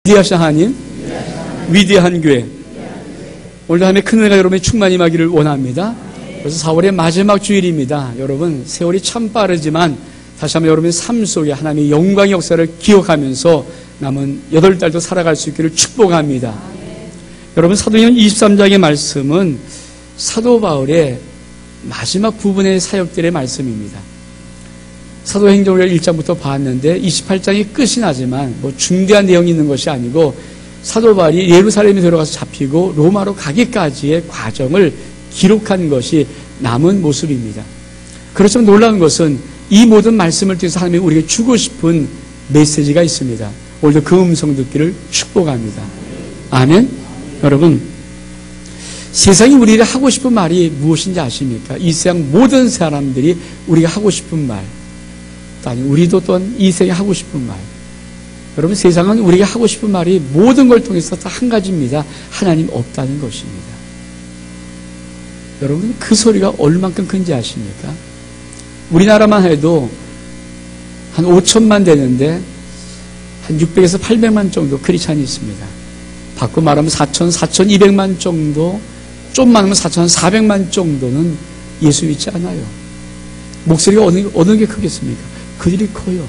위대하신 하나님, 위대한 교회. 오늘도 하나님의 큰 은혜가 여러분의 충만히 임하기를 원합니다. 그래서 4월의 마지막 주일입니다. 여러분, 세월이 참 빠르지만 다시 한번 여러분의 삶 속에 하나님의 영광의 역사를 기억하면서 남은 8달도 살아갈 수 있기를 축복합니다. 여러분, 사도행전 23장의 말씀은 사도 바울의 마지막 부분의 사역들의 말씀입니다. 사도행전을 1장부터 봤는데 28장이 끝이 나지만 뭐 중대한 내용이 있는 것이 아니고 사도 바울이 예루살렘에 들어가서 잡히고 로마로 가기까지의 과정을 기록한 것이 남은 모습입니다. 그렇지만 놀라운 것은 이 모든 말씀을 통해서 하나님이 우리에게 주고 싶은 메시지가 있습니다. 오늘도 그 음성 듣기를 축복합니다. 아멘. 여러분, 세상이 우리에게 하고 싶은 말이 무엇인지 아십니까? 이 세상 모든 사람들이 우리가 하고 싶은 말, 아니 우리도 또한 이 세상에 하고 싶은 말. 여러분, 세상은 우리가 하고 싶은 말이 모든 걸 통해서 다 한 가지입니다. 하나님 없다는 것입니다. 여러분, 그 소리가 얼만큼 큰지 아십니까? 우리나라만 해도 한 5천만 되는데 한 600에서 800만 정도 크리스찬이 있습니다. 바꿔 말하면 4,200만 정도, 좀 많으면 4,400만 정도는 예수 믿지 않아요. 목소리가 어느 게 크겠습니까? 그들이 커요.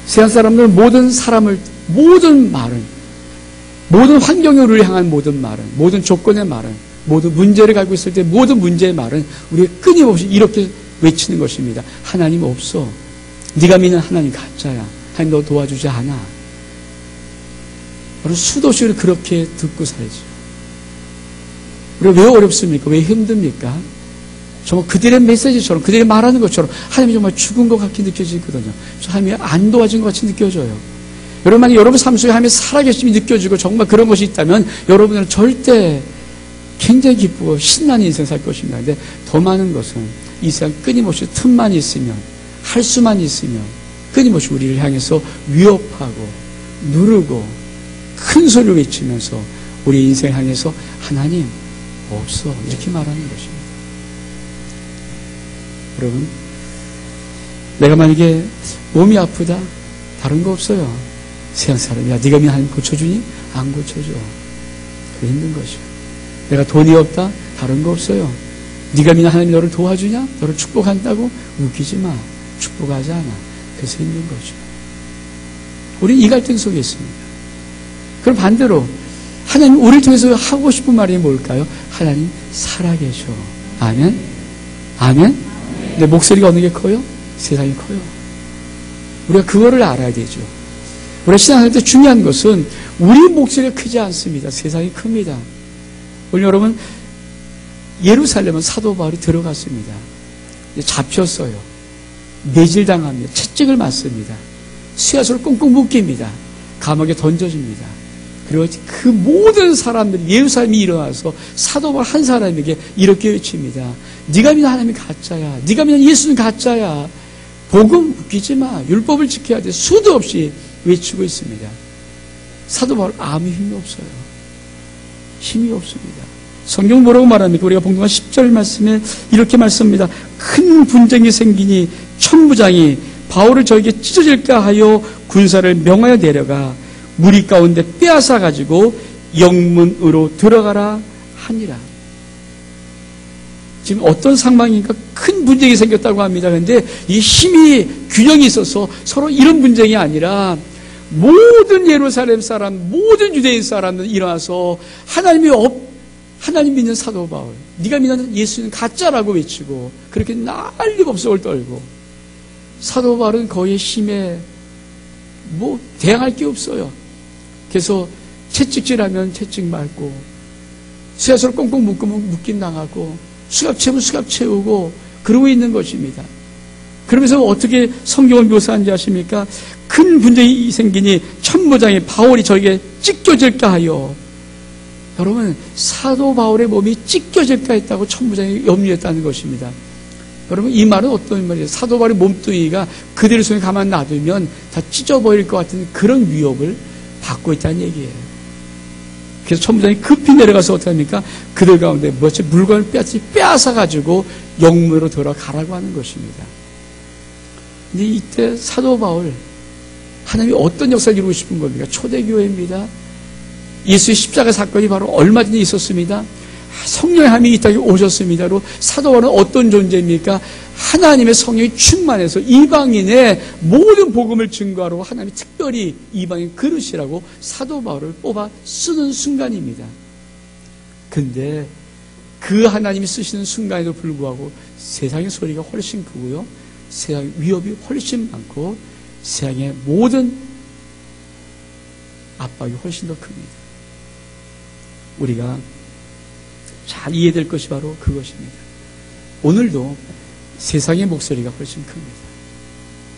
세상 사람들 모든 말은, 모든 환경을 우리를 향한 모든 말은, 모든 조건의 말은, 모든 문제를 가지고 있을 때 모든 문제의 말은 우리가 끊임없이 이렇게 외치는 것입니다. 하나님 없어. 네가 믿는 하나님 가짜야. 하나님 너 도와주지 않아. 여러분, 수도 없이 그렇게 듣고 살죠. 우리가 왜 어렵습니까? 왜 힘듭니까? 정말 그들의 메시지처럼, 그들이 말하는 것처럼 하나님이 정말 죽은 것 같게 느껴지거든요. 하나님이 안 도와준 것 같이 느껴져요. 여러분, 만약 여러분 삶 속에 하나님이 살아계심이 느껴지고 정말 그런 것이 있다면 여러분은 절대 굉장히 기쁘고 신나는 인생 살 것입니다. 근데 더 많은 것은 이 세상 끊임없이 틈만 있으면, 할 수만 있으면 끊임없이 우리를 향해서 위협하고 누르고 큰 소리를 외치면서 우리 인생을 향해서 하나님 없어 이렇게 말하는 것입니다. 여러분, 내가 만약에 몸이 아프다, 다른 거 없어요. 세상 사람이, 야, 네가 믿는 하나님 고쳐주니? 안 고쳐줘. 그게 힘든 것이요. 내가 돈이 없다, 다른 거 없어요. 네가 믿는 하나님이 너를 도와주냐? 너를 축복한다고? 웃기지 마. 축복하지 않아. 그래서 힘든 거죠. 우리는 이 갈등 속에 있습니다. 그럼 반대로 하나님 우리를 통해서 하고 싶은 말이 뭘까요? 하나님 살아계셔. 아멘? 아멘? 내 목소리가 어느 게 커요? 세상이 커요. 우리가 그거를 알아야 되죠. 우리가 신앙할 때 중요한 것은 우리 목소리가 크지 않습니다. 세상이 큽니다. 오늘 여러분, 예루살렘은 사도 바울이 들어갔습니다. 잡혔어요. 매질당합니다. 채찍을 맞습니다. 쇠하수를 꽁꽁 묶입니다. 감옥에 던져집니다. 그리고 그 모든 사람들이 예루살렘이 일어나서 사도 바울 한 사람에게 이렇게 외칩니다. 네가 믿는 하나님이 가짜야. 네가 믿는 예수는 가짜야. 복음 웃기지 마. 율법을 지켜야 돼. 수도 없이 외치고 있습니다. 사도 바울 아무 힘이 없어요. 힘이 없습니다. 성경 뭐라고 말합니까? 우리가 봉독한 10절 말씀에 이렇게 말씀합니다. 큰 분쟁이 생기니 천부장이 바울을 저에게 찢어질까 하여 군사를 명하여 내려가 무리 가운데 빼앗아 가지고 영문으로 들어가라 하니라. 지금 어떤 상황인가? 큰 분쟁이 생겼다고 합니다. 그런데 이 힘이 균형이 있어서 서로 이런 분쟁이 아니라 모든 예루살렘 사람, 모든 유대인 사람들 일어나서 하나님 믿는 사도 바울, 네가 믿는 예수는 가짜라고 외치고 그렇게 난리법석을 떨고 사도 바울은 거의 힘에 대항할 게 없어요. 그래서 채찍질하면 채찍 맞고 쇠사슬 꽁꽁 묶으면 묶임 당하고 수갑 채우면 수갑 채우고 그러고 있는 것입니다. 그러면서 어떻게 성경을 묘사한지 아십니까? 큰 분쟁이 생기니 천부장이 바울이 저에게 찢겨질까 하여. 여러분, 사도 바울의 몸이 찢겨질까 했다고 천부장이 염려했다는 것입니다. 여러분, 이 말은 어떤 말이에요? 사도 바울의 몸뚱이가 그들의 손에 가만 놔두면 다 찢어버릴 것 같은 그런 위협을 받고 있다는 얘기예요. 그래서 천부장이 급히 내려가서 어떻게 합니까? 그들 가운데 물건을 빼앗아가지고 영문으로 들어가라고 하는 것입니다. 근데 이때 사도 바울 하나님이 어떤 역사를 이루고 싶은 겁니까? 초대교회입니다. 예수의 십자가 사건이 바로 얼마 전에 있었습니다. 성령의 함이 이 땅에 오셨습니다로 사도 바울은 어떤 존재입니까? 하나님의 성령이 충만해서 이방인의 모든 복음을 증거하러 하나님이 특별히 이방인 그릇이라고 사도 바울을 뽑아 쓰는 순간입니다. 근데 그 하나님이 쓰시는 순간에도 불구하고 세상의 소리가 훨씬 크고요, 세상의 위협이 훨씬 많고 세상의 모든 압박이 훨씬 더 큽니다. 우리가 잘 이해될 것이 바로 그것입니다. 오늘도 세상의 목소리가 훨씬 큽니다.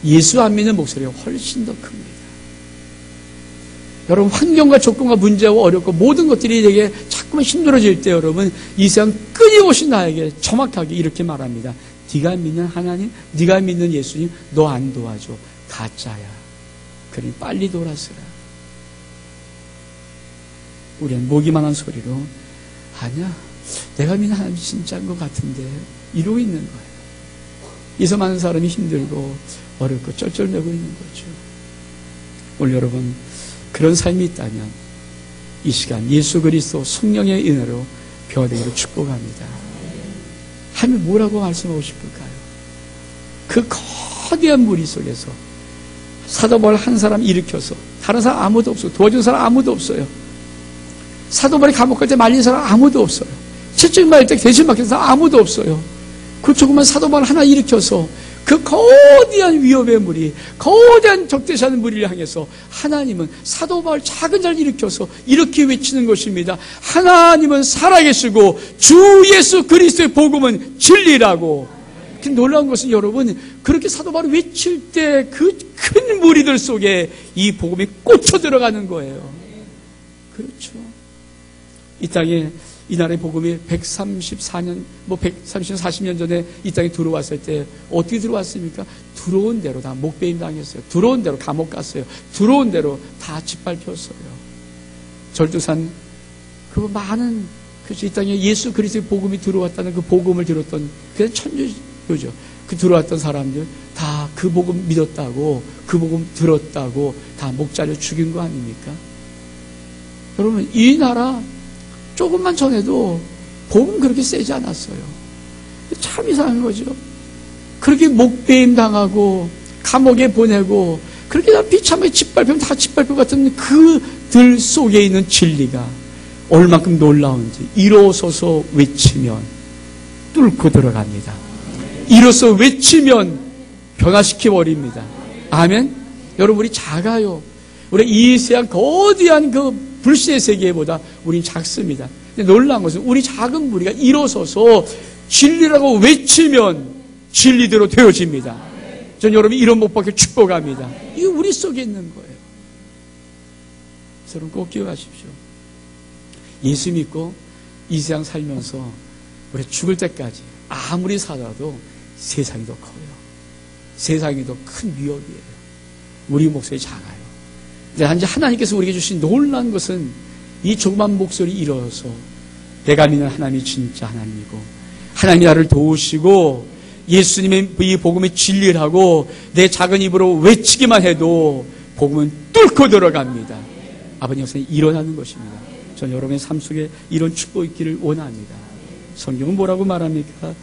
예수 안 믿는 목소리가 훨씬 더 큽니다. 여러분, 환경과 조건과 문제가 어렵고 모든 것들이 되게 자꾸만 힘들어질 때 여러분, 이 세상 끊임없이 나에게 정확하게 이렇게 말합니다. 네가 믿는 하나님, 네가 믿는 예수님, 너 안 도와줘. 가짜야. 그러니 빨리 돌아서라. 우리는 모기만한 소리로 아니야, 내가 믿는 하나님이 진짜인 것 같은데 이러고 있는 거예요. 이서 많은 사람이 힘들고 어렵고 쩔쩔매고 있는 거죠. 오늘 여러분, 그런 삶이 있다면 이 시간 예수 그리스도 성령의 은혜로 변화되기를 축복합니다. 하나님 뭐라고 말씀하고 싶을까요? 그 거대한 무리 속에서 사도 바울 한 사람 일으켜서 다른 사람 아무도 없어요. 도와준 사람 아무도 없어요. 사도 바울이 감옥 갈 때 말린 사람 아무도 없어요. 채찍 맞을 때 대신 맡긴 사람 아무도 없어요. 그 조그만 사도 바울 하나 일으켜서 그 거대한 위협의 무리, 거대한 적대시하는 무리를 향해서 하나님은 사도 바울 작은 자를 일으켜서 이렇게 외치는 것입니다. 하나님은 살아계시고 주 예수 그리스도의 복음은 진리라고. 놀라운 것은 여러분, 그렇게 사도 바울이 외칠 때 그 큰 무리들 속에 이 복음이 꽂혀 들어가는 거예요. 그렇죠. 이 땅에 이 나라의 복음이 134년, 130년, 40년 전에 이 땅에 들어왔을 때 어떻게 들어왔습니까? 들어온 대로 다 목배임 당했어요. 들어온 대로 감옥 갔어요. 들어온 대로 다 짓밟혔어요. 절두산, 그 많은, 그렇죠. 이 땅에 예수 그리스도의 복음이 들어왔다는 그 복음을 들었던, 그냥 천주교죠. 그 들어왔던 사람들 다 그 복음 믿었다고, 그 복음 들었다고 다 목 잘려 죽인 거 아닙니까? 여러분, 이 나라 조금만 전에도 복음 그렇게 세지 않았어요. 참 이상한 거죠. 그렇게 목배임 당하고 감옥에 보내고 그렇게 다 비참하게 짓밟히면 다 짓밟힐 것 같은 그들 속에 있는 진리가 얼만큼 놀라운지 일어서서 외치면 뚫고 들어갑니다. 일어서 외치면 변화시켜버립니다. 아멘? 여러분, 우리 작아요. 우리 이 세상 거대한 그 불씨의 세계보다 우린 작습니다. 근데 놀라운 것은 우리 작은 무리가 일어서서 진리라고 외치면 진리대로 되어집니다. 전 여러분이 이런 목박에 축복합니다. 이게 우리 속에 있는 거예요. 여러분 꼭 기억하십시오. 예수 믿고 이 세상 살면서 우리 죽을 때까지 아무리 살아도 세상이 더 커요. 세상이 더 큰 위협이에요. 우리 목소리 작아요. 이제 하나님께서 우리에게 주신 놀라운 것은 이 조그만 목소리 일어서 내가 믿는 하나님이 진짜 하나님이고 하나님이 나를 도우시고 예수님의 이 복음의 진리라고 내 작은 입으로 외치기만 해도 복음은 뚫고 들어갑니다. 아버님 역사는 일어나는 것입니다. 전 여러분의 삶 속에 이런 축복이 있기를 원합니다. 성경은 뭐라고 말합니까?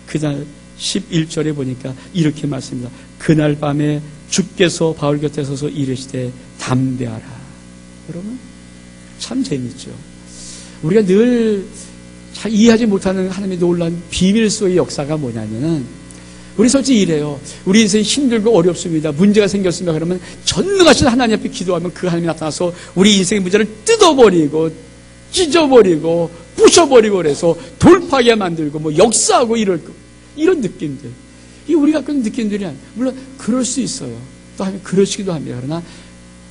그날 11절에 보니까 이렇게 말씀합니다. 그날 밤에 주께서 바울 곁에 서서 이르시되 담대하라. 여러분 참 재밌죠. 우리가 늘 잘 이해하지 못하는 하나님의 놀라운 비밀 속의 역사가 뭐냐면은, 우리 솔직히 이래요. 우리 인생이 힘들고 어렵습니다. 문제가 생겼습니다. 그러면 전능하신 하나님 앞에 기도하면 그 하나님이 나타나서 우리 인생의 문제를 뜯어버리고 찢어버리고 부셔버리고 그래서 돌파하게 만들고 뭐 역사하고 이런 느낌들. 이 우리가 갖고 있는 느낌들이 아니에요. 물론 그럴 수 있어요. 또 하나님 그러시기도 합니다. 그러나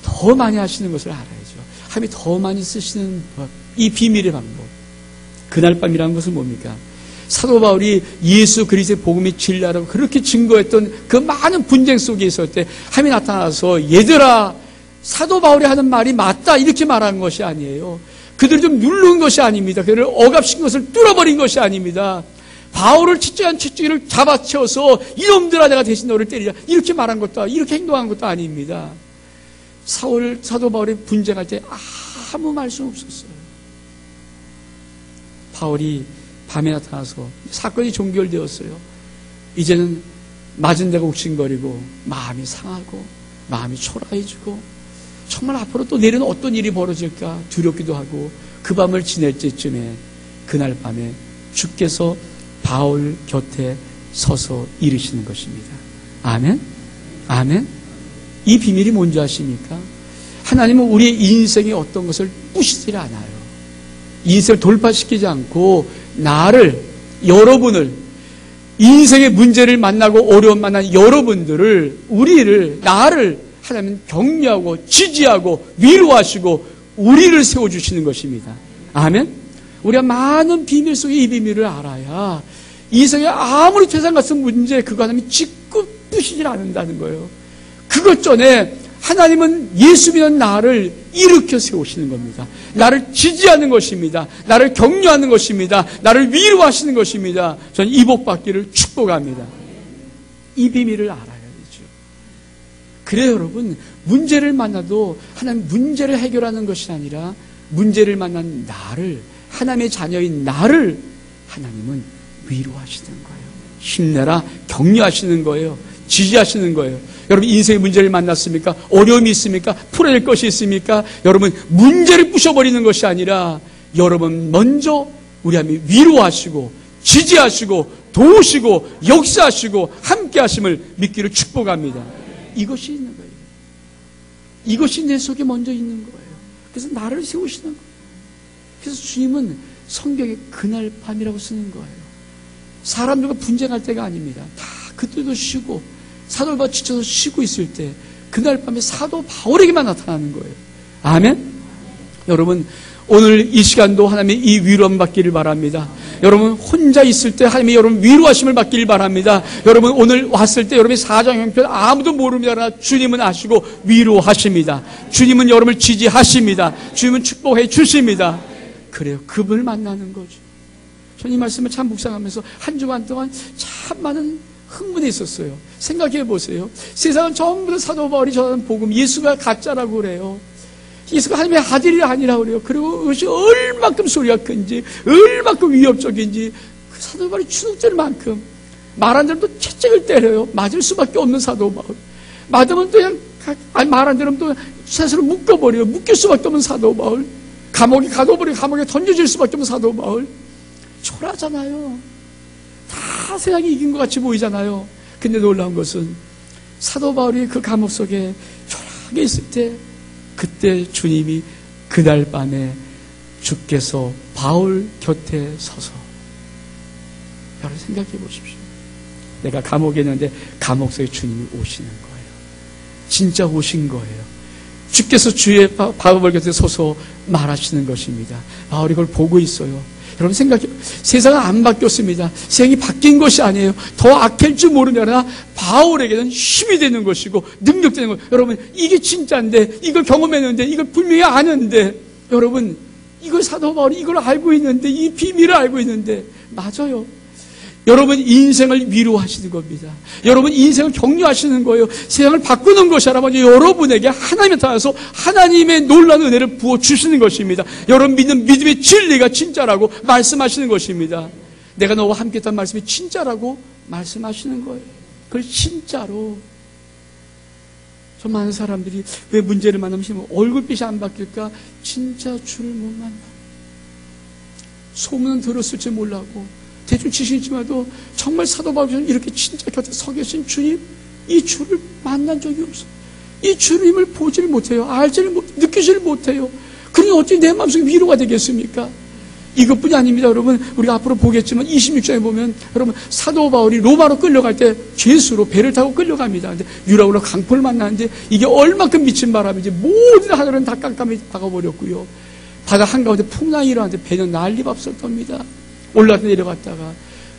더 많이 하시는 것을 알아야죠. 하나님이 더 많이 쓰시는 법, 이 비밀의 방법. 그날 밤이라는 것은 뭡니까? 사도 바울이 예수 그리스도의 복음이 진리라고 그렇게 증거했던 그 많은 분쟁 속에 있을 때 하나님이 나타나서 얘들아, 사도 바울이 하는 말이 맞다 이렇게 말하는 것이 아니에요. 그들을 좀 누른 것이 아닙니다. 그들을 억압시킨 것을 뚫어버린 것이 아닙니다. 바울을 채찍한 채찍이를 잡아채워서 이놈들아 내가 대신 너를 때리자 이렇게 말한 것도, 이렇게 행동한 것도 아닙니다. 사도 바울이 분쟁할 때 아무 말씀 없었어요. 바울이 밤에 나타나서 사건이 종결되었어요. 이제는 맞은 데가 욱신거리고 마음이 상하고 마음이 초라해지고 정말 앞으로 또 내일은 어떤 일이 벌어질까 두렵기도 하고 그 밤을 지낼 때쯤에 그날 밤에 주께서 바울 곁에 서서 이르시는 것입니다. 아멘? 아멘? 이 비밀이 뭔지 아십니까? 하나님은 우리의 인생의 어떤 것을 부시질 않아요. 인생을 돌파시키지 않고 나를, 여러분을, 인생의 문제를 만나고 어려움 만난 여러분들을, 우리를, 나를 하나님은 격려하고 지지하고 위로하시고 우리를 세워주시는 것입니다. 아멘? 우리가 많은 비밀 속에 이 비밀을 알아야 인생에 아무리 세상 같은 문제 그거 하나님이 짓고 부시질 않는다는 거예요. 그것 전에 하나님은 예수 믿는 나를 일으켜 세우시는 겁니다. 나를 지지하는 것입니다. 나를 격려하는 것입니다. 나를 위로하시는 것입니다. 저는 이 복 받기를 축복합니다. 이 비밀을 알아야 되죠. 그래요, 여러분. 문제를 만나도 하나님 문제를 해결하는 것이 아니라 문제를 만난 나를, 하나님의 자녀인 나를 하나님은 위로하시는 거예요. 힘내라, 격려하시는 거예요. 지지하시는 거예요. 여러분 인생의 문제를 만났습니까? 어려움이 있습니까? 풀어야 할 것이 있습니까? 여러분 문제를 부셔버리는 것이 아니라 여러분 먼저 우리 하나님 위로하시고 지지하시고 도우시고 역사하시고 함께 하심을 믿기를 축복합니다. 이것이 있는 거예요. 이것이 내 속에 먼저 있는 거예요. 그래서 나를 세우시는 거예요. 그래서 주님은 성경에 그날 밤이라고 쓰는 거예요. 사람들과 분쟁할 때가 아닙니다. 다 그때도 쉬고 사도 바울 지쳐서 쉬고 있을 때 그날 밤에 사도 바울에게만 나타나는 거예요. 아멘? 여러분 오늘 이 시간도 하나님의 이 위로함 받기를 바랍니다. 여러분 혼자 있을 때 하나님의 여러분 위로하심을 받기를 바랍니다. 여러분 오늘 왔을 때 여러분의 사정 형편 아무도 모릅니다. 그러나 주님은 아시고 위로하십니다. 주님은 여러분을 지지하십니다. 주님은 축복해 주십니다. 그래요. 그분을 만나는 거죠. 저는 이 말씀을 참 묵상하면서 한 주간 동안 참 많은 흥분해 있었어요. 생각해 보세요. 세상은 전부 다 사도 바울이 전하는 복음, 예수가 가짜라고 그래요. 예수가 하나님의 아들이 아니라고 그래요. 그리고 그것이 얼만큼 소리가 큰지, 얼만큼 위협적인지, 그 사도 바울이 주눅들 만큼 말한 대로 또 채찍을 때려요. 맞을 수밖에 없는 사도 바울. 맞으면 또 그냥, 말한 대로 또 스스로 묶어버려요. 묶일 수밖에 없는 사도 바울. 감옥에 가둬버리고 감옥에 던져질 수밖에 없는 사도 바울. 초라하잖아요. 다 세상이 이긴 것 같이 보이잖아요. 근데 놀라운 것은 사도 바울이 그 감옥 속에 초라하게 있을 때 그때 주님이 그날 밤에 주께서 바울 곁에 서서 여러분 생각해 보십시오. 내가 감옥에 있는데 감옥 속에 주님이 오시는 거예요. 진짜 오신 거예요. 주께서 주의 바울 곁에 서서 말하시는 것입니다. 바울이 그걸 보고 있어요. 여러분 생각해, 세상은 안 바뀌었습니다. 세상이 바뀐 것이 아니에요. 더 악할지 모르느라 바울에게는 힘이 되는 것이고 능력되는 것. 여러분 이게 진짜인데 이걸 경험했는데 이걸 분명히 아는데 여러분 이걸 사도 바울이 이걸 알고 있는데 이 비밀을 알고 있는데 맞아요. 여러분 인생을 위로하시는 겁니다. 여러분 인생을 격려하시는 거예요. 세상을 바꾸는 것이 아니라 먼저 여러분에게 하나님에 따라서 하나님의 놀라운 은혜를 부어주시는 것입니다. 여러분 믿는 믿음의 진리가 진짜라고 말씀하시는 것입니다. 내가 너와 함께 했던 말씀이 진짜라고 말씀하시는 거예요. 그걸 진짜로. 저 많은 사람들이 왜 문제를 만나면 얼굴빛이 안 바뀔까? 진짜 주를 못 만나. 소문은 들었을지 몰라고 대충 지시지만도 정말 사도 바울처럼 이렇게 진짜 곁에 서 계신 주님, 이 주를 만난 적이 없어요. 이 주님을 보지를 못해요. 알지를 못, 느끼지를 못해요. 그러니 어찌 내 마음속에 위로가 되겠습니까? 이것뿐이 아닙니다. 여러분 우리가 앞으로 보겠지만 26장에 보면 여러분 사도 바울이 로마로 끌려갈 때 죄수로 배를 타고 끌려갑니다. 근데 유라굴로 강포를 만나는데 이게 얼마큼 미친 바람인지 모든 하늘은 다 깜깜이 박아버렸고요. 바다 한가운데 풍랑이 일어나는데 배는 난리밥설 겁니다. 올라갔다 내려갔다가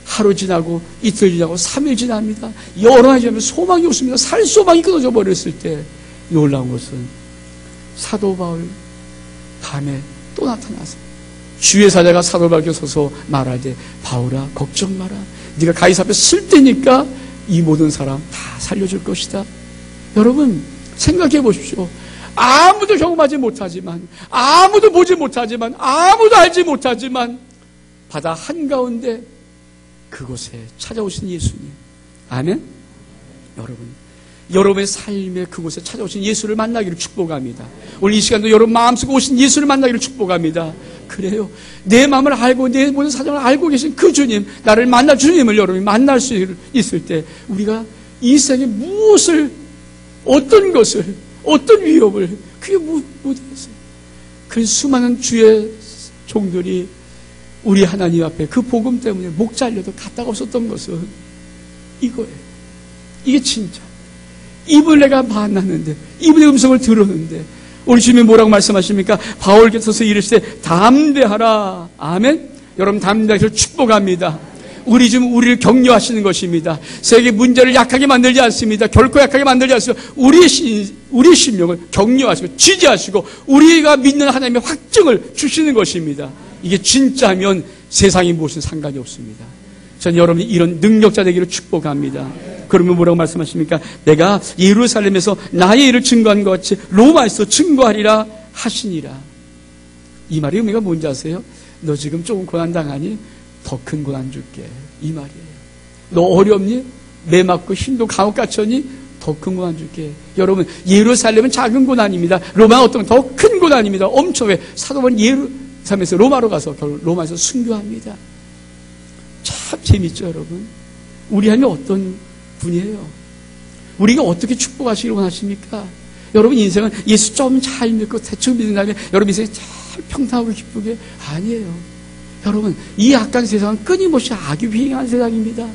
하루 지나고 이틀 지나고 3일 지납니다. 여러 날 지나면 소망이 없습니다. 살 소망이 끊어져 버렸을 때 놀라운 것은 사도 바울 밤에 또 나타나서 주의 사자가 사도 바울에게 서서 말하되 바울아 걱정 마라. 네가 가이사 앞에 쓸 때니까 이 모든 사람 다 살려줄 것이다. 여러분 생각해 보십시오. 아무도 경험하지 못하지만, 아무도 보지 못하지만, 아무도 알지 못하지만 바다 한가운데 그곳에 찾아오신 예수님. 아멘? 여러분의 삶의 그곳에 찾아오신 예수를 만나기를 축복합니다. 오늘 이 시간도 여러분 마음속에 오신 예수를 만나기를 축복합니다. 그래요. 내 마음을 알고 내 모든 사정을 알고 계신 그 주님, 나를 만날 주님을 여러분이 만날 수 있을 때 우리가 이 세상에 무엇을, 어떤 것을, 어떤 위협을, 그게 못했어요. 그 수많은 주의 종들이 우리 하나님 앞에 그 복음 때문에 목 잘려도 갔다가 없었던 것은 이거예요. 이게 진짜. 이분을 내가 만났는데, 이분의 음성을 들었는데, 우리 주님이 뭐라고 말씀하십니까? 바울께서 이르시되 담대하라. 아멘. 여러분 담대하기를 축복합니다. 우리 주님 우리를 격려하시는 것입니다. 세계 문제를 약하게 만들지 않습니다. 결코 약하게 만들지 않습니다. 우리의 심령을 격려하시고 지지하시고 우리가 믿는 하나님의 확증을 주시는 것입니다. 이게 진짜면 세상이 무엇은 상관이 없습니다. 전 여러분이 이런 능력자 되기를 축복합니다. 그러면 뭐라고 말씀하십니까? 내가 예루살렘에서 나의 일을 증거한 것 같이 로마에서 증거하리라 하시니라. 이 말의 의미가 뭔지 아세요? 너 지금 조금 고난당하니? 더 큰 고난 줄게. 이 말이에요. 너 어렵니? 매 맞고 힘도 감옥 갇혔니? 더 큰 고난 줄게. 여러분, 예루살렘은 작은 고난입니다. 로마는 어떤 더 큰 고난입니다. 엄청. 왜? 사도 바울은 예루살렘에서 로마로 가서 결국 로마에서 순교합니다. 참 재밌죠, 여러분? 우리 하나님 어떤 분이에요? 우리가 어떻게 축복하시기를 원하십니까? 여러분 인생은 예수 좀 잘 믿고 대충 믿는 다음에 여러분 인생이 잘 평탄하고 기쁘게? 아니에요. 여러분 이 악한 세상은 끊임없이 악이 휘행하는 세상입니다.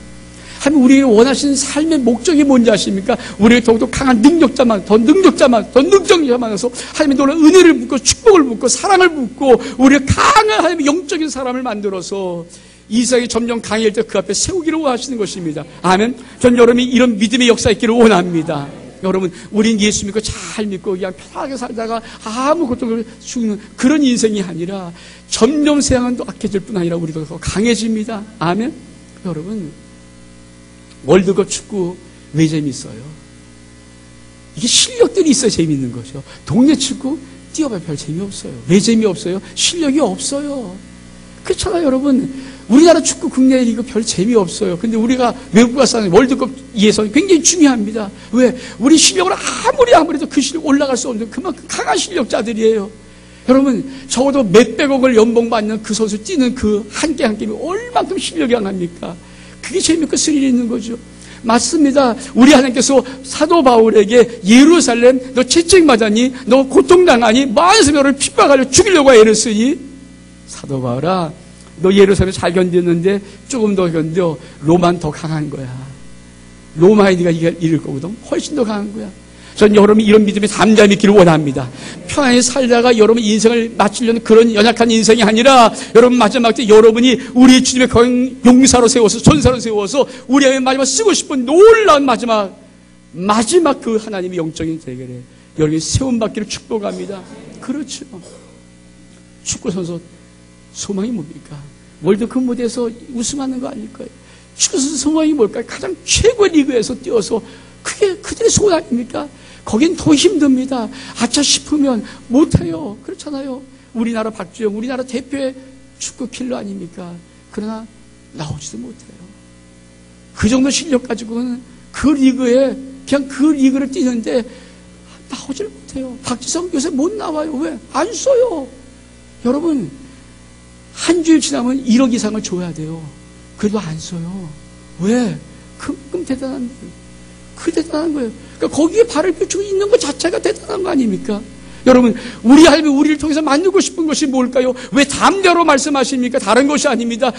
하나님 우리를 원하시는 삶의 목적이 뭔지 아십니까? 우리를 더욱더 강한 능력자만, 더 능력자만해서 하나님의 놀라운 은혜를 묻고 축복을 묻고 사랑을 묻고 우리를 강한 하나님의 영적인 사람을 만들어서 이 세상이 점점 강해질 때 그 앞에 세우기를 원하시는 것입니다. 아멘. 전 여러분이 이런 믿음의 역사 있기를 원합니다. 여러분, 우린 예수 믿고 잘 믿고 그냥 편하게 살다가 아무 고통을 죽는 그런 인생이 아니라 점점 세상은 또 악해질 뿐 아니라 우리도 더 강해집니다. 아멘. 여러분, 월드컵 축구 왜 재밌어요? 이게 실력들이 있어야 재밌는 거죠. 동네 축구 뛰어봐야 별 재미없어요. 왜 재미없어요? 실력이 없어요. 그렇잖아요, 여러분. 우리나라 축구 국내 리그 별 재미없어요. 근데 우리가 외국 가서 하는 월드컵 예선 굉장히 중요합니다. 왜? 우리 실력을 아무리 해도 그 실력 올라갈 수 없는 그만큼 강한 실력자들이에요. 여러분, 적어도 몇백억을 연봉 받는 그 선수 뛰는 그 한 게임이 얼만큼 실력이 강합니까? 그게 재밌고 스릴이 있는 거죠. 맞습니다. 우리 하나님께서 사도 바울에게 예루살렘 너 채찍맞았니? 너 고통당하니? 많은 너를 핍박하려 죽이려고 애를 쓰니? 사도 바울아, 너 예루살렘 잘 견뎠는데 조금 더 견뎌. 로마는 더 강한 거야. 로마에 네가 이길 거거든. 훨씬 더 강한 거야. 전 여러분이 이런 믿음에 담대히 믿기를 원합니다. 편안히 살다가 여러분 인생을 마치려는 그런 연약한 인생이 아니라 여러분 마지막 때 여러분이 우리 주님의 용사로 세워서 전사로 세워서 우리의 마지막 쓰고 싶은 놀라운 마지막 그 하나님의 영적인 대결에 여러분이 세움받기를 축복합니다. 그렇죠. 축구 선수 소망이 뭡니까? 월드컵 무대에서 우승하는 거 아닐까요? 축구 선수 소망이 뭘까요? 가장 최고의 리그에서 뛰어서 그게 그들의 소원 아닙니까? 거긴 더 힘듭니다. 아차 싶으면 못해요. 그렇잖아요. 우리나라 박주영, 우리나라 대표의 축구 킬러 아닙니까? 그러나 나오지도 못해요. 그 정도 실력 가지고는 그 리그에 그냥 그 리그를 뛰는데 나오질 못해요. 박지성 요새 못 나와요. 왜? 안 써요. 여러분, 한 주일 지나면 1억 이상을 줘야 돼요. 그래도 안 써요. 왜? 그만큼 대단한 거예요. 대단한 거예요. 그러니까 거기에 발을 펼치고 있는 것 자체가 대단한 거 아닙니까? 여러분, 우리 하나님이 우리를 통해서 만들고 싶은 것이 뭘까요? 왜 담대로 말씀하십니까? 다른 것이 아닙니다.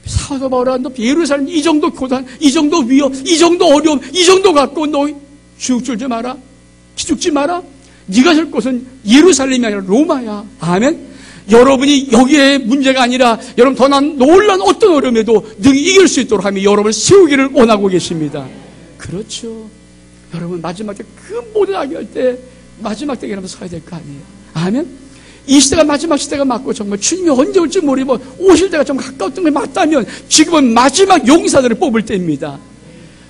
사도 바울아, 너 예루살렘 이 정도 고단, 이 정도 위협, 이 정도 어려움, 이 정도 갖고 너 죽지 마라. 기죽지 마라. 네가 살 곳은 예루살렘이 아니라 로마야. 아멘. 여러분이 여기에 문제가 아니라 여러분 더 난 놀라운 어떤 어려움에도 능히 이길 수 있도록 하며 여러분을 세우기를 원하고 계십니다. 그렇죠. 여러분 마지막 때 그 모든 악이 할 때 마지막 때에 여러분 서야 될 거 아니에요. 아멘. 이 시대가 마지막 시대가 맞고 정말 주님이 언제 올지 모르고 오실 때가 좀 가까웠던 게 맞다면 지금은 마지막 용사들을 뽑을 때입니다.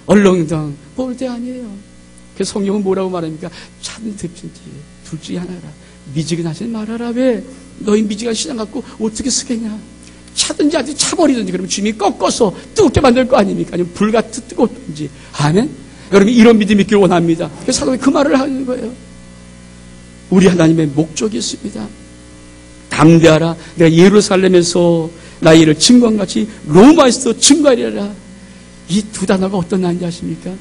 얼렁덩 뽑을 때 아니에요. 그래서 성경은 뭐라고 말합니까? 차는 듭진지 둘 중에 하나라. 미지근하지 말아라. 왜? 너희 미지근한 신앙 갖고 어떻게 쓰겠냐? 차든지 아직 차버리든지 그러면 주님이 꺾어서 뜨겁게 만들 거 아닙니까? 아니면 불같이 뜨겁든지. 아멘? 여러분 이런 믿음이 있기를 원합니다. 그래서 사도가 그 말을 하는 거예요. 우리 하나님의 목적이 있습니다. 담대하라. 내가 예루살렘에서 나의 일을 증거한같이 로마에서도 증거하리라. 이 두 단어가 어떤 단어인지 아십니까?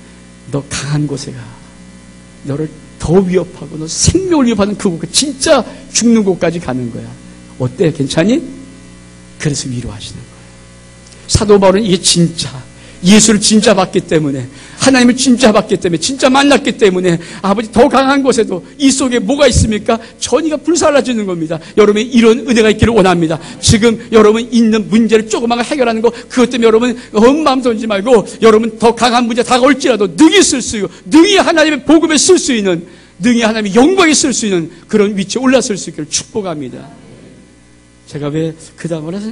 너 강한 곳에 가. 너를 더 위협하고 너 생명을 위협하는 그곳, 진짜 죽는 곳까지 가는 거야. 어때? 괜찮니? 그래서 위로하시는 거예요. 사도 바울은 이게 진짜 예수를 진짜 봤기 때문에, 하나님을 진짜 봤기 때문에, 진짜 만났기 때문에 아버지 더 강한 곳에도 이 속에 뭐가 있습니까? 전이가 불살라지는 겁니다. 여러분이 이런 은혜가 있기를 원합니다. 지금 여러분 있는 문제를 조그만 거 해결하는 거, 그것 때문에 여러분 마음 던지지 말고 여러분 더 강한 문제 다가올지라도 능히 쓸 수 있고, 능히 하나님의 복음에 쓸 수 있는, 능히 하나님의 영광에 쓸 수 있는 그런 위치에 올라설 수 있기를 축복합니다. 제가 왜 그 다음을 해서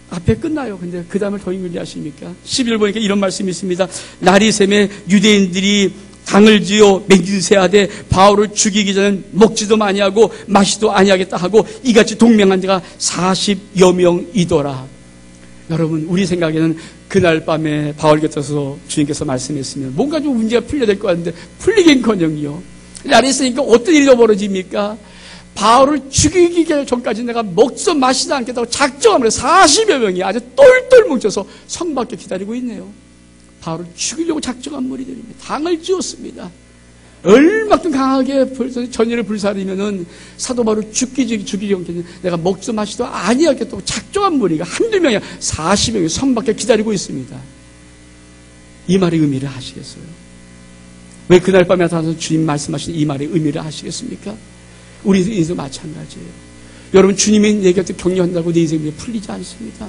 앞에 끝나요. 근데 그 다음을 더 읽는지 아십니까? 11절 보니까 이런 말씀이 있습니다. 날이 새매 유대인들이 당을 지어 맹세하되 바울을 죽이기 전에 먹지도 아니하고 마시도 아니하겠다 하고 이같이 동맹한 자가 40여 명이더라. 여러분 우리 생각에는 그날 밤에 바울 곁에서 주님께서 말씀했으면 뭔가 좀 문제가 풀려야 될 것 같은데 풀리긴커녕요. 날이 새니까 어떤 일이 벌어집니까? 바울을 죽이기 전까지 내가 먹지도 마시도 않겠다고 작정하면 40여 명이 아주 똘똘 뭉쳐서 성 밖에 기다리고 있네요. 바울을 죽이려고 작정한 무리들입니다. 당을 지었습니다. 얼마큼 강하게 전의를 불사르면은 사도 바울을 죽이기 전까지 내가 먹지도 마시도 아니하겠다고 작정한 무리가 한두 명이 40여 명이 성 밖에 기다리고 있습니다. 이 말의 의미를 아시겠어요? 왜 그날 밤에 나타나서 주님 말씀하신 이 말의 의미를 아시겠습니까? 우리 인생 마찬가지예요. 여러분 주님이 내 곁에 격려한다고 내 인생이 풀리지 않습니다.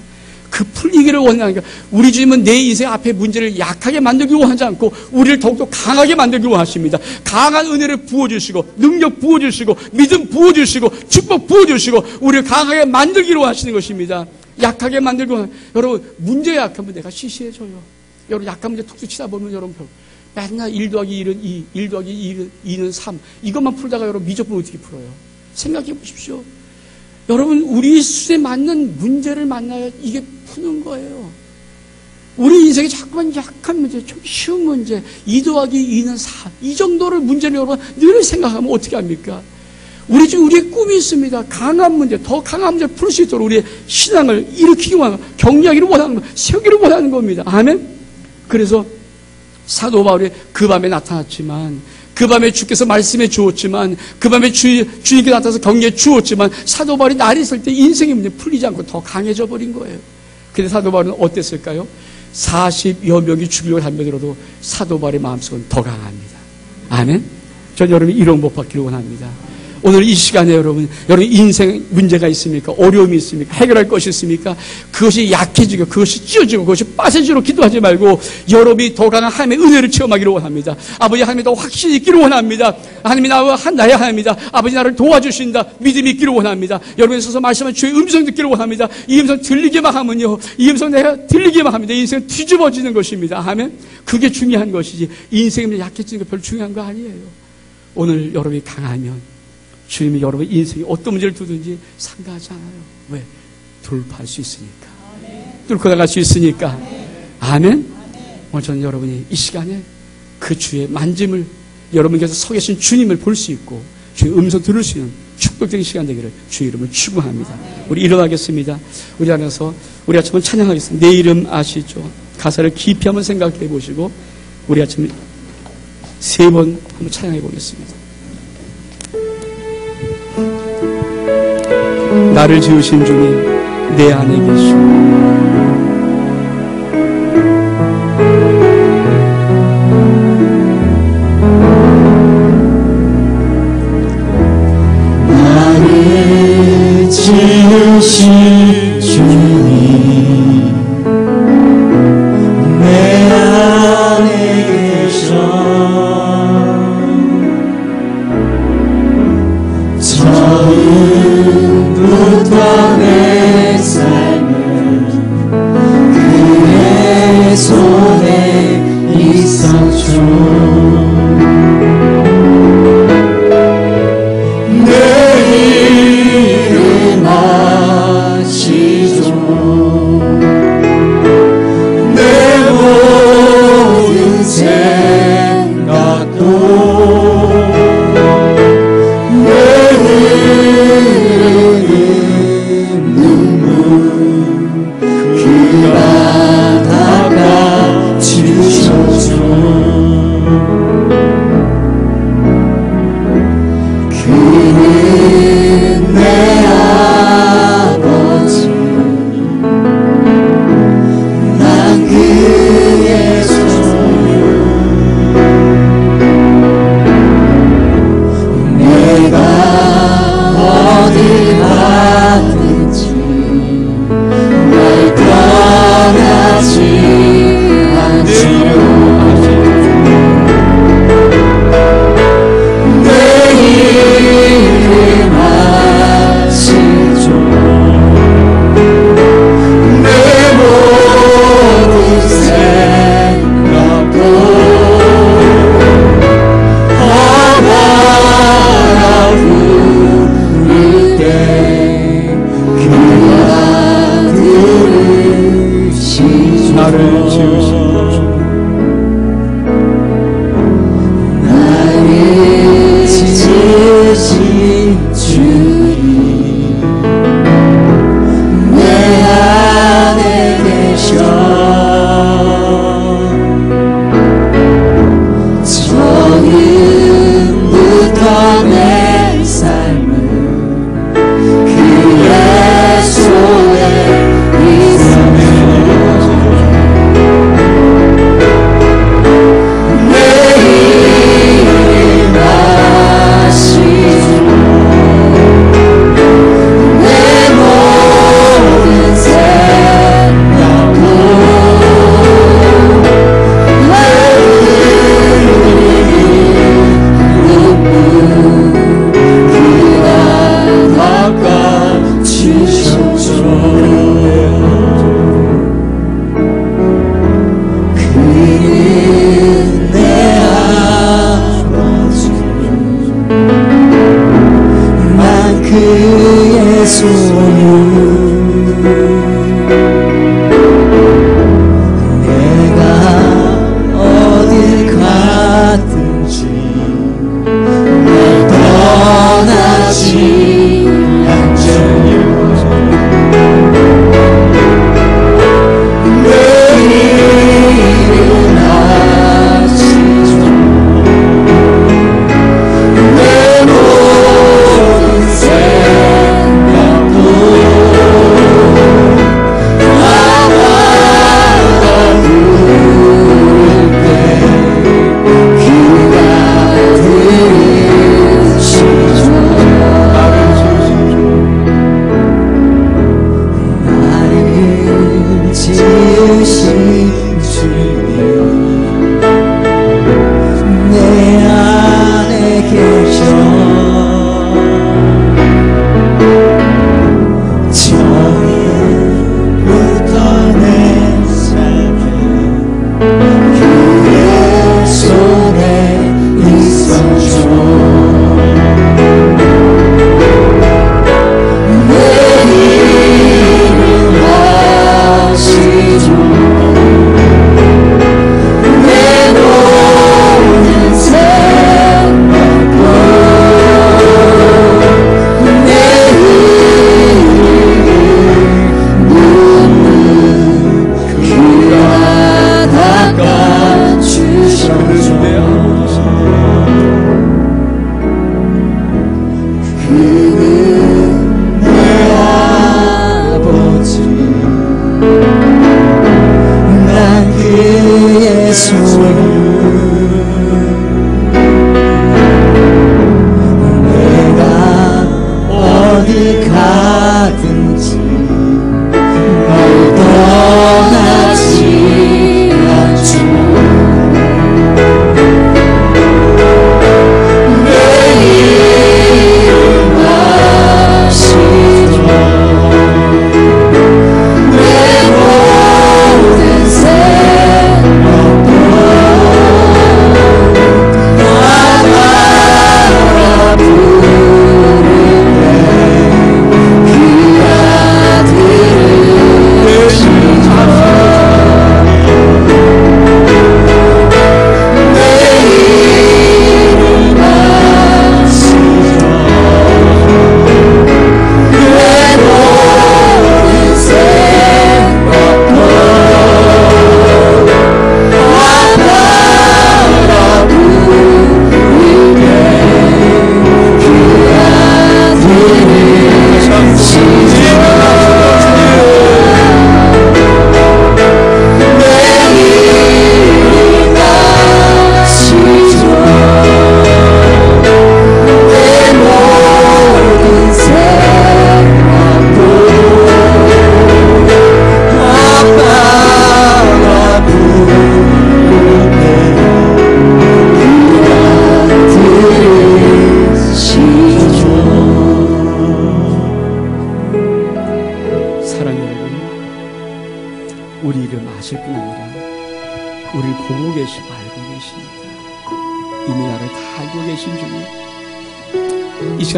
그 풀리기를 원하니까 우리 주님은 내 인생 앞에 문제를 약하게 만들기 원하지 않고 우리를 더욱더 강하게 만들기 원하십니다. 강한 은혜를 부어주시고 능력 부어주시고 믿음 부어주시고 축복 부어주시고 우리를 강하게 만들기로 하시는 것입니다. 약하게 만들기 원하십니다. 여러분 문제에 약하면 내가 시시해져요. 여러분 약한 문제 툭툭 치다 보면 여러분 맨날 1 더하기 1은 2, 1 더하기 2는 3. 이것만 풀다가 여러분 미적분 어떻게 풀어요? 생각해 보십시오. 여러분 우리 수에 맞는 문제를 만나야 이게 푸는 거예요. 우리 인생에 자꾸만 약한 문제, 좀 쉬운 문제, 2 더하기 2는 4. 이 정도를 문제를 여러분 늘 생각하면 어떻게 합니까? 우리 지금 우리의 꿈이 있습니다. 강한 문제, 더 강한 문제를 풀 수 있도록 우리의 신앙을 일으키기 원하는, 격려하기를 원하는, 세우기를 원하는 겁니다. 아멘? 그래서 사도 바울이 그 밤에 나타났지만, 그 밤에 주께서 말씀해 주었지만, 그 밤에 주님께 나타나서 격려해 주었지만, 사도 바울이 날이 있을 때 인생의 문제 풀리지 않고 더 강해져 버린 거예요. 근데 사도 바울은 어땠을까요? 40여 명이 죽이려고 하면서도 사도 바울의 마음속은 더 강합니다. 아멘? 전 여러분이 이런 복 받기를 원합니다. 오늘 이 시간에 여러분 인생 문제가 있습니까? 어려움이 있습니까? 해결할 것이 있습니까? 그것이 약해지고 그것이 찢어지고 그것이 빠져지도록 기도하지 말고 여러분이 더 강한 하나님의 은혜를 체험하기를 원합니다. 아버지 하나님이 더 확신이 있기를 원합니다. 하나님이 나의 하나님이다. 아버지 나를 도와주신다. 믿음이 있기를 원합니다. 여러분이 서서 말씀한 주의 음성 듣기를 원합니다. 이 음성 들리기만 하면요, 이 음성 내가 들리기만 하면 내 인생은 뒤집어지는 것입니다. 아멘? 그게 중요한 것이지 인생이 약해지는 게 별로 중요한 거 아니에요. 오늘 여러분이 강하면 주님이 여러분 인생에 어떤 문제를 두든지 상가하지 않아요. 왜? 돌파할 수 있으니까. 뚫고 나갈 수 있으니까. 아멘? 오늘 저는 여러분이 이 시간에 그 주의 만짐을, 여러분께서 서 계신 주님을 볼 수 있고 주의 음성 들을 수 있는 축복적인 시간 되기를 주의 이름을 축원합니다. 우리 일어나겠습니다. 우리 안에서 우리 아침은 찬양하겠습니다. 내 이름 아시죠? 가사를 깊이 한번 생각해 보시고 우리 아침 3번 한번 찬양해 보겠습니다. 나를 지으신 주님 내 안에 계시오. 나를 지으신 주님 내 안에 계셔. 처음부터 내 삶은 그의 손에 있었죠. 그의 소유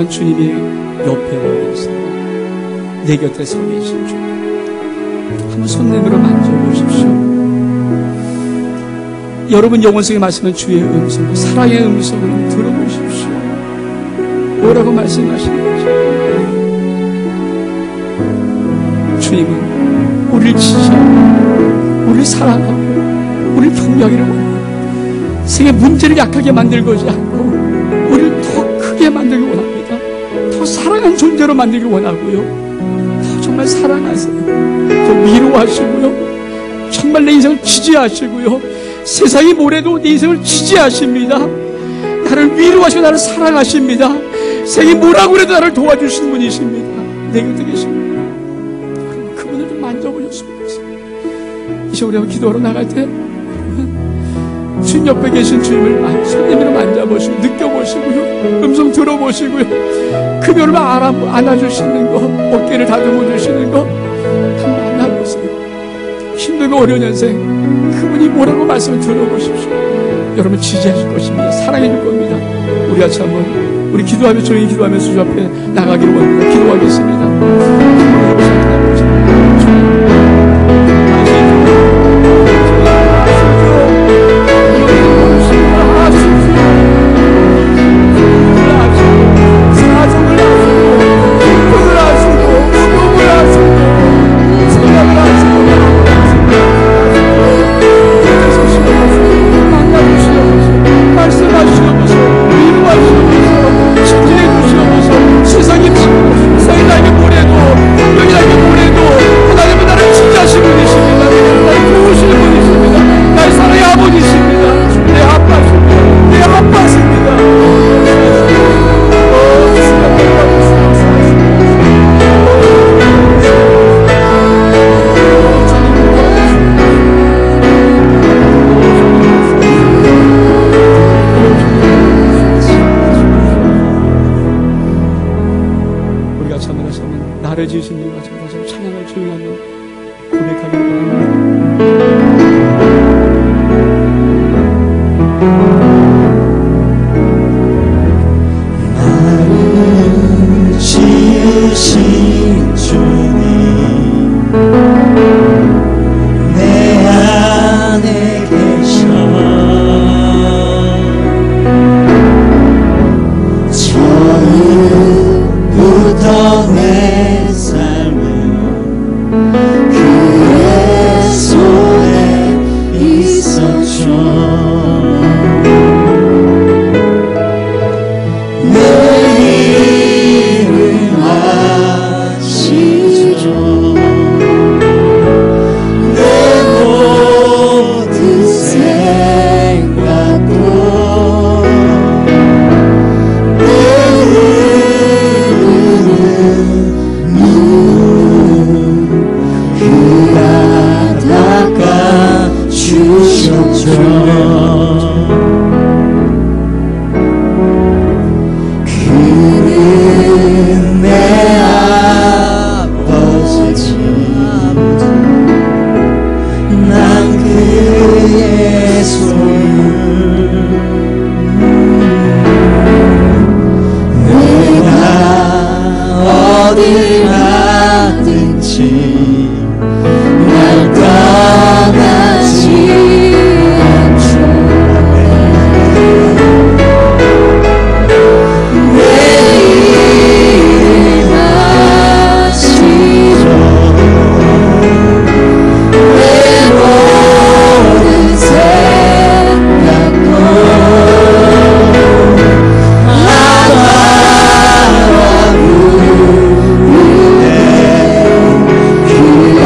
주님이 옆에 와 계세요. 내 곁에 서 계신 주님, 한번 손 내밀어 만져보십시오. 여러분 영혼 속에 말씀은 주의 음성, 사랑의 음성을 들어보십시오. 뭐라고 말씀하시는 거죠? 주님은 우리를 지지하고 우리를 사랑하고 우리를 경외하기를 원합니다. 세계 문제를 약하게 만들고자 않고 우리를 더 크게 만들기 원합니다. 더 사랑한 존재로 만들기 원하고요. 더 정말 사랑하세요. 더 위로하시고요. 정말 내 인생을 지지하시고요. 세상이 뭐래도 내 인생을 지지하십니다. 나를 위로하시고 나를 사랑하십니다. 세상이 뭐라고 해도 나를 도와주시는 분이십니다. 내 곁에 계십니다. 그분을 좀 만져보셨으면 좋겠습니다. 이제 우리가 기도하러 나갈 때 주님 옆에 계신 주님을 손 내밀어 만져보시고 느껴보시고요. 음성 들어보시고요. 그 별을 안아주시는 거, 어깨를 다듬어 주시는 거 한번 만나보세요. 힘들고 어려운 인생 그분이 뭐라고 말씀을 들어보십시오. 여러분 지지하실 것입니다. 사랑해 줄 겁니다. 우리 우리 같이 한번 우리 기도하며 조용히 기도하면서 주 앞에 나가기를 원합니다. 기도하겠습니다. 나를 지으신 분 같은 다시 찬양을 조용히 한번 고백하기를 바랍니다. 나를 지으신 주님 내 안에 계셔 처음부터 내 삶은 그의 손에 있었죠. 내 일을 하시죠. 내 모든 생각도 내 그가 닦아주셨죠. 그는 내 아버지 난 그의 소유 내가 어딜 가든지 날 떠나지 않죠. 내 일을 하시죠. 내 모든 생각도 아바라고 부르네. 그가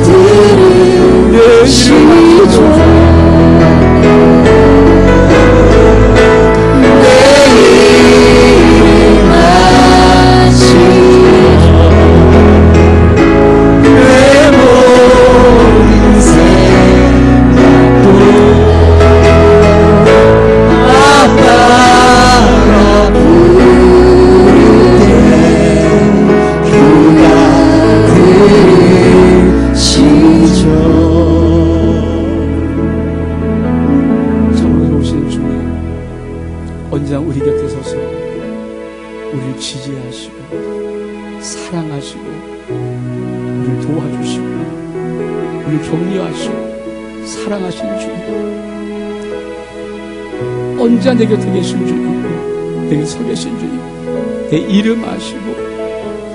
들으시죠. 내 일을 하시죠. 내 모든 생각도 아빠라 부르네. 그가 들으시죠. 참으로 좋으신 주님, 언제나 우리 곁에 서서 우리를 지지하시고 사랑하시고 우리를 도와주시고 우리를 격려하시고 사랑하신 주님, 언제나 내 곁에 계신 주님, 내게 서 계신 주님, 내 이름 아시고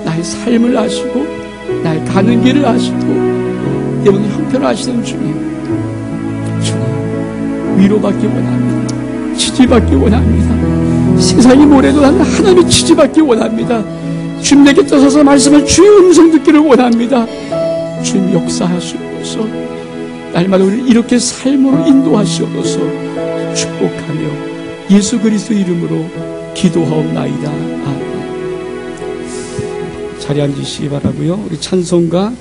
나의 삶을 아시고 나의 가는 길을 아시고 내 모든 형편을 아시는 주님, 위로받기 원합니다. 지지받기 원합니다. 세상이 뭐래도 나는 하나님의 지지받기 원합니다. 주님 내게 떠서서 말씀을 주의 음성 듣기를 원합니다. 주님 역사하시옵소서. 날마다 우리를 이렇게 삶으로 인도하시옵소서. 축복하며 예수 그리스도 이름으로 기도하옵나이다. 아멘. 자리에 앉으시기 바라고요. 우리 찬송가